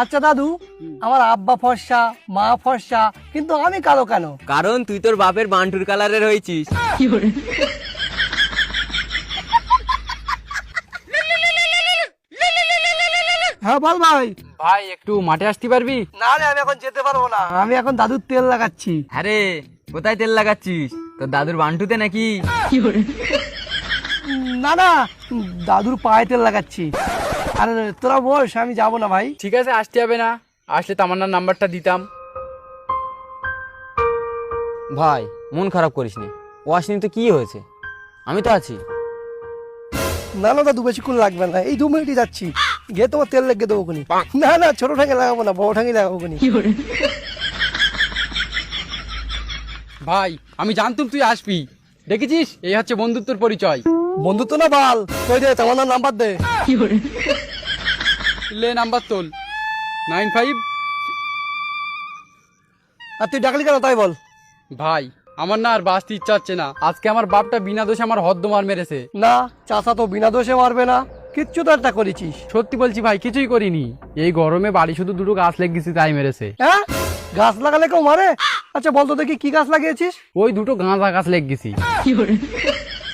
আচ্ছা দাদু, আমার আব্বা ফর্সা, মা ফর্সা, কিন্তু আমি কালো কেন? কারণ তুই তোর বাপের বান্টুর কালারের হয়েছিস। হ্যাঁ বল ভাই। ভাই একটু মাঠে আসতে পারবি? না রে, আমি এখন যেতে পারবো না, আমি এখন দাদুর তেল লাগাচ্ছি। আরে কোথায় তেল লাগাচ্ছিস? তোর দাদুর বান্টুতে নাকি? না না, দাদুর পায়ে তেল লাগাচ্ছি। আরে তোরা বস, আমি যাবো না ভাই। ঠিক আছে, আসতে হবে না। আসলে তামান্নার নাম্বারটা দিতাম। ভাই মন খারাপ করিস নি, ও আসনি তো কি হয়েছে, আমি তো আছি। না না দাদু, বেশিক্ষণ লাগবে না, এই 2 মিনিটই যাচ্ছি, গিয়ে তোমার তেল লেগে দেবো কোনি। না না, ছোট ঠাঙ্গে লাগাবো না, বড় ঠাঙ্গে লাগাবো কোনি। ভাই আমি জানতুম তুই আসবি। দেখেছিস, এই হচ্ছে বন্ধুত্বর পরিচয়। বন্ধুত্ব না বাল, কই দে তোমার নাম্বার দে। লে নাম্বার তোল, 95। আর তুই ডাকলি কেন তাই বল। ভাই আমার না আর বাঁচতে ইচ্ছা হচ্ছে না। আজকে আমার বাপটা বিনা দোষে আমার হদ্দমার মেরেছে। না, চাচা তো বিনা দোষে মারবে না, কিচ্ছু তো একটা করেছিস। সত্যি বলছি ভাই, কিছুই করিনি। এই গরমে বাড়ি শুধু দুটো গাছ লেগে গেছে, তাই মেরেছে। হ্যাঁ, গাছ লাগালে কেউ মারে? আচ্ছা বলতো দেখি, কি গাছ লাগিয়েছিস? ওই দুটো গাঁজা গাছ লেগে গেছি।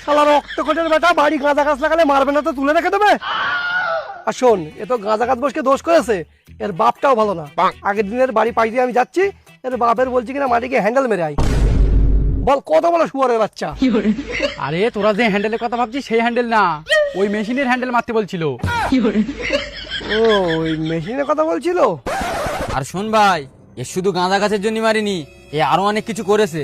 শালা রক্তকোটের বেটা, বাড়ি গাঁজা গাছ লাগালে মারবে না তো তুলে রেখে দেবে? আর শোন, এ তো গাঁজা গাছ বসকে দোষ করেছে, এর বাপটাও ভালো না। আগের দিনের বাড়ি পাই দিয়ে আমি যাচ্ছি, এর বাপের বলছি কিনা মাটিকে হ্যান্ডেল মেরে আই। বল কত বড় শুয়ারের বাচ্চা। আরে তোরা যে হ্যান্ডেলের কথা ভাবছিস সেই হ্যান্ডেল না, ওই মেশিনের হ্যান্ডেল মারতে বলছিল। ও, ওই মেশিনের কথা বলছিল। আর শোন ভাই, এ শুধু গাঁদা গাছের জন্য মারিনি, এ আরো অনেক কিছু করেছে।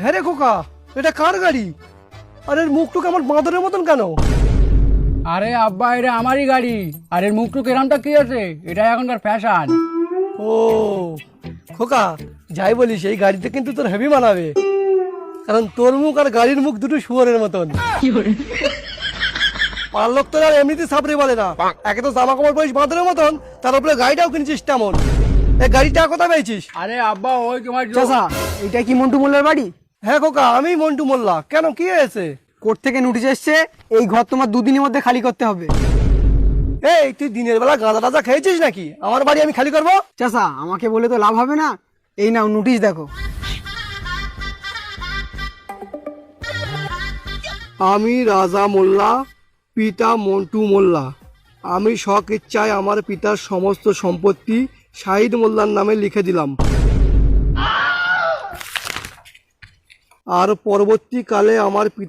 হ্যাঁ রে খোকা, এটা কার গাড়ি? আর এর মুখটুক আমার বাঁদরের মতন কেন? আরে আব্বা, এটা আমারই গাড়ি। আর এর মুখ টুক এরামটা কি আছে, এটা এখনকার ফ্যাশন। ও খোকা, যাই বলিস, এই গাড়িতে কিন্তু তোর হেভি মানাবে, কারণ তোর মুখ আর গাড়ির মুখ দুটো শুয়ারের মতন। পাড়ার লোক তো আর এমনিতে সাপড়ে বলে না, একে তো জামা কাপড় পরিস বাঁদরের মতন, তার উপরে গাড়িটাও কিনেছিস তেমন। এই গাড়িটা কোথায় পেয়েছিস? আরে আব্বা, ওই তোমার চাচা, এটা কি মন্টু মোল্লার বাড়ি? হ্যাঁ খোকা, আমি মন্টু মোল্লা। কেন, কি হয়েছে? কোর্ট থেকে নোটিশ এসছে, এই ঘর তোমার 2 দিনের মধ্যে খালি করতে হবে। এই তুই দিনের বেলা গাঁজা টাজা খেয়েছিস নাকি? আমার বাড়ি আমি খালি করবো? চাচা, আমাকে বলে তো লাভ হবে না, এই নাও নোটিশ দেখো। আমি রাজা মোল্লা, পিতা মন্টু মোল্লা, আমি স্বইচ্ছায় আমার পিতার সমস্ত সম্পত্তি শাহিদ মোল্লার নামে লিখে দিলাম। আর পরবর্তীকালে আমার পিতা